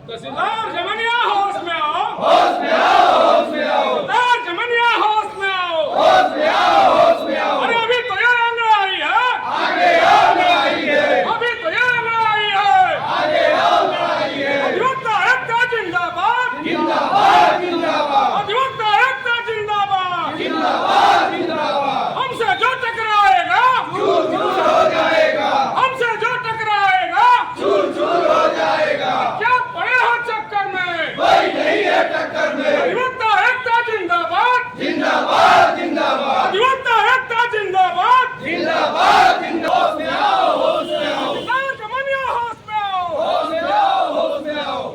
तहसीलदार जमनिया होश में आओ, होश में आओ, होश में आओ। तहसीलदार जमनिया होश में आओ, होश में आओ, होश में आओ। अरे अभी तो ये अंगड़ाई है, आगे अंगड़ाई है। अभी तो ये अंगड़ाई है, आगे अंगड़ाई है। अधिवक्ता एकता जिंदाबाद, जिंदाबाद, जिंदाबाद। अधिवक्ता एकता जिंदाबाद, जिंदाबाद, जिंदाबाद। हमसे जो टकराएगा चूर चूर हो जाएगा, हमसे जो टकराएगा चूर चूर हो जाएगा। क्या पड़े हो चक्कर में, कोई नहीं है टक्कर में। अधिवक्ता एकता जिंदाबाद, जिंदाबाद, जिंदाबाद। अधिवक्ता एकता जिंदाबाद, जिंदाबाद, जिंदाबाद। होश में आओ, होश में आओ। तहसीलदार जमनिया होश में आओ, होश में आओ, होश में आओ।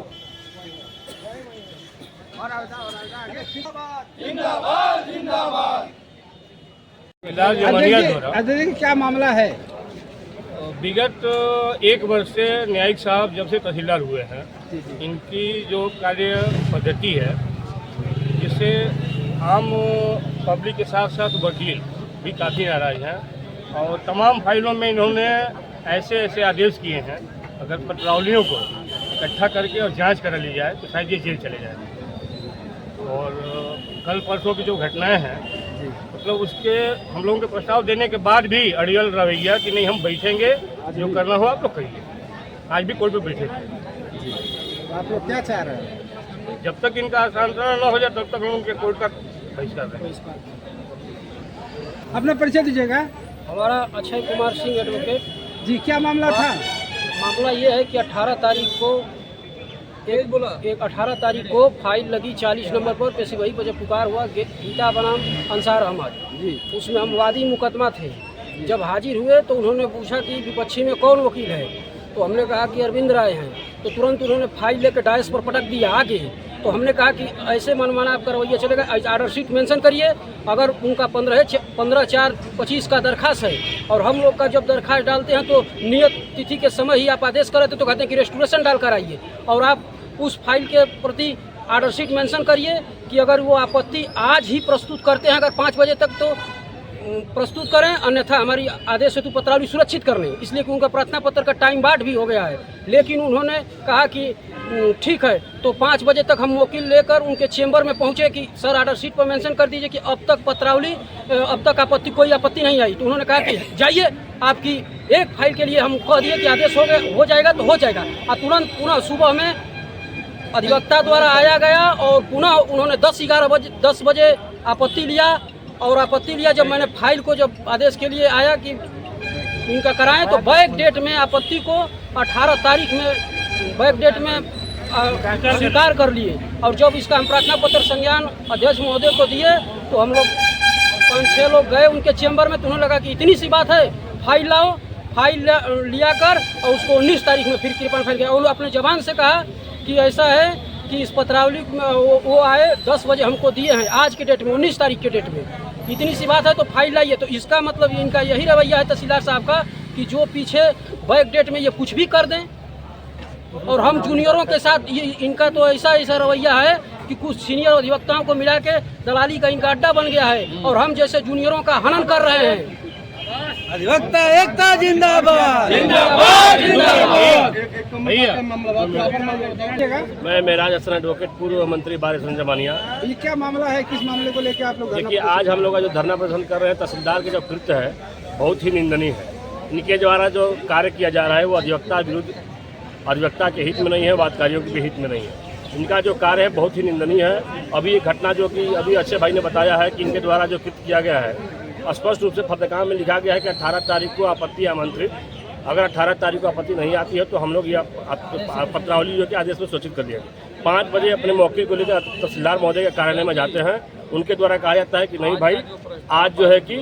जिंदाबाद, जिंदाबाद। तहसीलदार जमनिया द्वारा अध्यक्ष क्या मामला है? विगत एक वर्ष से न्यायिक साहब जब से तहसीलदार हुए हैं, इनकी जो कार्य पद्धति है, जिससे आम पब्लिक के साथ साथ वकील भी काफ़ी नाराज हैं और तमाम फाइलों में इन्होंने ऐसे ऐसे आदेश किए हैं, अगर पटरावलियों को इकट्ठा करके और जांच करा ली जाए तो शायद ये जेल चले जाए। और कल परसों की जो घटनाएं हैं, मतलब उसके हम लोगों के प्रस्ताव देने के बाद भी अड़ियल रवैया कि नहीं हम बैठेंगे, जो करना हो आप लोग करिए। आज भी कोर्ट पे बैठे थे। तो आप लोग क्या चाह रहे हैं? जब तक इनका हस्तांतरण न हो जाए तब तक हम उनके कोर्ट का बहिष्कार करेंगे। अपना परिचय दीजिएगा। हमारा अक्षय कुमार सिंह एडवोकेट। जी, क्या मामला था? मामला ये है कि 18 तारीख को एक 18 तारीख को फाइल लगी 40 नंबर पर पेशी वही पर जब पुकार हुआ गीता बनाम अंसार अहमद जी, उसमें हम वादी मुकदमा थे। जब हाजिर हुए तो उन्होंने पूछा कि विपक्षी में कौन वकील है, तो हमने कहा कि अरविंद राय हैं। तो तुरंत उन्होंने फाइल लेकर डायस पर पटक दिया आगे। तो हमने कहा कि ऐसे मनमाना आपका रवैया चलेगा, आर्डर शीट मेंशन करिए। अगर उनका 15/4/25 का दरखास्त है और हम लोग का जब दरखास्त डालते हैं तो नियत तिथि के समय ही आप आदेश कर थे, तो कहते हैं कि रेस्टोरेशन डाल कर आइए और आप उस फाइल के प्रति आर्डर शीट मेंशन करिए कि अगर वो आपत्ति आज ही प्रस्तुत करते हैं, अगर 5 बजे तक तो प्रस्तुत करें, अन्यथा हमारी आदेश हेतु पत्रावली सुरक्षित कर लें। इसलिए कि उनका प्रार्थना पत्र का टाइम बाट भी हो गया है। लेकिन उन्होंने कहा कि ठीक है। तो 5 बजे तक हम वकील लेकर उनके चेंबर में पहुंचे कि सर आर्डर शीट पर मेंशन कर दीजिए कि अब तक पत्रावली अब तक कोई आपत्ति नहीं आई। तो उन्होंने कहा कि जाइए, आपकी एक फाइल के लिए हम कह दिए कि आदेश हो जाएगा तो हो जाएगा। और तुरंत पुनः सुबह में अधिवक्ता द्वारा आया गया और पुनः उन्होंने 10 बजे आपत्ति लिया। और आपत्ति लिया जब मैंने फाइल को जब आदेश के लिए आया कि इनका कराएं, तो बैक डेट में आपत्ति को 18 तारीख में बैक डेट में स्वीकार कर लिए। और जब इसका हम प्रार्थना पत्र संज्ञान अध्यक्ष महोदय को दिए तो हम लोग 5-6 लोग गए उनके चेंबर में। तो उन्होंने लगा कि इतनी सी बात है, फाइल लाओ। फाइल लिया कर और उसको 19 तारीख में फिर कृपा फाइल किया। और अपने जबान से कहा कि ऐसा है कि इस पत्रावली में वो आए 10 बजे हमको दिए हैं, आज के डेट में 19 तारीख के डेट में। इतनी सी बात है तो फाइल लाइए। तो इसका मतलब इनका यही रवैया है तहसीलदार साहब का कि जो पीछे बैक डेट में ये कुछ भी कर दें। और हम जूनियरों के साथ इनका तो ऐसा रवैया है कि कुछ सीनियर अधिवक्ताओं को मिला के दलाली का इनका अड्डा बन गया है और हम जैसे जूनियरों का हनन कर रहे हैं। अधिवक्ता एकता जिंदाबाद, जिंदाबाद, जिंदाबाद। भैया दीजिएगा। मैं मेराज हसन एडवोकेट, पूर्व मंत्री बारिश जमानिया। ये क्या मामला है? किस मामले को लेकर आप लोग? देखिए, आज हम लोग जो धरना प्रदर्शन कर रहे हैं, तहसीलदार के जो कृत्य है बहुत ही निंदनीय है। इनके द्वारा जो कार्य किया जा रहा है वो अधिवक्ता विरुद्ध, अधिवक्ता के हित में नहीं है, वादकारियों के भी हित में नहीं है। इनका जो कार्य है बहुत ही निंदनीय है। अभी ये घटना जो कि अभी अक्षय भाई ने बताया है कि इनके द्वारा जो कृत्य किया गया है, स्पष्ट रूप से फतहनामे में लिखा गया है कि 18 तारीख को आपत्ति आमंत्रित। अगर 18 तारीख को आपत्ति नहीं आती है तो हम लोग यह पत्रावली जो कि आदेश में सूचित कर दिया गया। 5 बजे अपने मौके को लेकर तहसीलदार महोदय के कार्यालय में जाते हैं। उनके द्वारा कहा जाता है कि नहीं भाई, आज जो है कि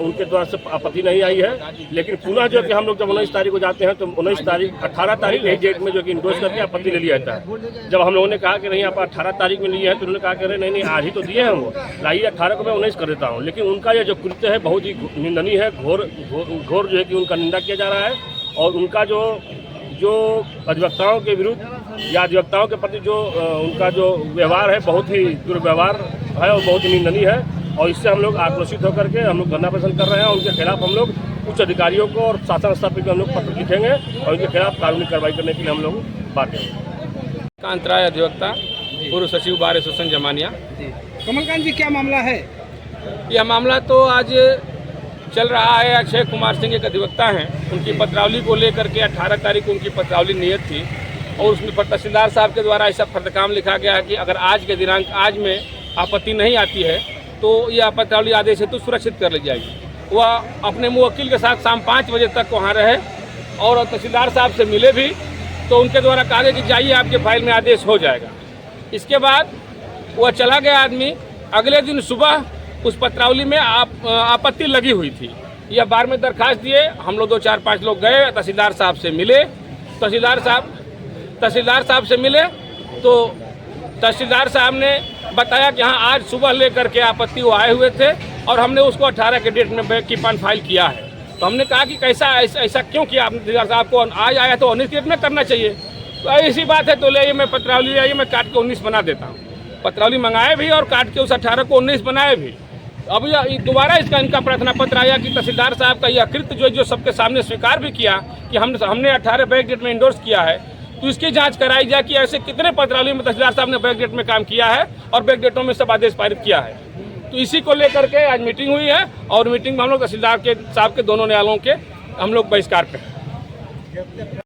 उनके द्वारा से आपत्ति नहीं आई है। लेकिन पुनः जो कि हम लोग जब 19 तारीख को जाते हैं तो 18 तारीख एक डेट में जो कि इंडोर्स करके आपत्ति ले लिया जाता है। जब हम लोगों ने कहा कि नहीं आप 18 तारीख में लिए हैं तो उन्होंने कहा कि नहीं आज ही तो दिए हैं, वो लाइए 18 को मैं 19 कर देता हूँ। लेकिन उनका यह जो कृत्य है बहुत ही निंदनीय है, घोर जो है कि उनका निंदा किया जा रहा है। और उनका जो अधिवक्ताओं के विरुद्ध या अधिवक्ताओं के प्रति जो उनका जो व्यवहार है बहुत ही दुर्व्यवहार है और बहुत ही निंदनीय है। और इससे हम लोग आक्रोशित होकर के हम लोग धरना प्रदर्शन कर रहे हैं। उनके खिलाफ हम लोग उच्च अधिकारियों को और शासन स्तर पर हम लोग पत्र लिखेंगे और उनके खिलाफ कानूनी कार्रवाई करने के लिए हम लोग बात करेंगे। कांतराय अधिवक्ता पूर्व सचिव बार एसोसिएशन जमानिया। कमलकांत जी, क्या मामला है? यह मामला तो आज चल रहा है। अक्षय कुमार सिंह एक अधिवक्ता हैं, उनकी पत्रावली को लेकर के 18 तारीख को उनकी पत्रावली नियत थी और उसमें पर तहसीलदार साहब के द्वारा ऐसा फर्द लिखा गया है कि अगर आज के दिनांक आज में आपत्ति नहीं आती है तो यह पत्रावली आदेश हेतु सुरक्षित कर ली जाएगी। वह अपने मुवक्किल के साथ शाम 5 बजे तक वहाँ रहे और तहसीलदार साहब से मिले भी, तो उनके द्वारा कहा गया कि जाइए आपके फाइल में आदेश हो जाएगा। इसके बाद वह चला गया आदमी। अगले दिन सुबह उस पत्रावली में आपत्ति लगी हुई थी। यह बार में दरखास्त दिए, हम लोग 2-4-5 लोग गए, तहसीलदार साहब से मिले। तहसीलदार साहब से मिले तो तहसीलदार साहब ने बताया कि हाँ आज सुबह लेकर के आपत्ति वो आए हुए थे और हमने उसको 18 के डेट में बैक कीप ऑन फाइल किया है। तो हमने कहा कि कैसा ऐसा क्यों किया आपने? तहसीलदार साहब को आज आया तो 19 डेट में करना चाहिए। तो ऐसी बात है तो ले मैं पत्रावली आई, मैं काट के 19 बना देता हूँ। पत्रावली मंगाए भी और काट के उस 18 को 19 बनाए भी। अब यह दोबारा इनका प्रार्थना पत्र आया कि तहसीलदार साहब का यह कृत्य जो सबके सामने स्वीकार भी किया कि हमने 18 बैक डेट में इंडोर्स किया है, तो इसकी जांच कराई जाए कि ऐसे कितने पत्रावली में तहसीलदार साहब ने बैक डेट में काम किया है और बैक डेटों में सब आदेश पारित किया है। तो इसी को लेकर के आज मीटिंग हुई है और मीटिंग में हम लोग तहसीलदार साहब के दोनों न्यायालयों के हम लोग बहिष्कार पे हैं।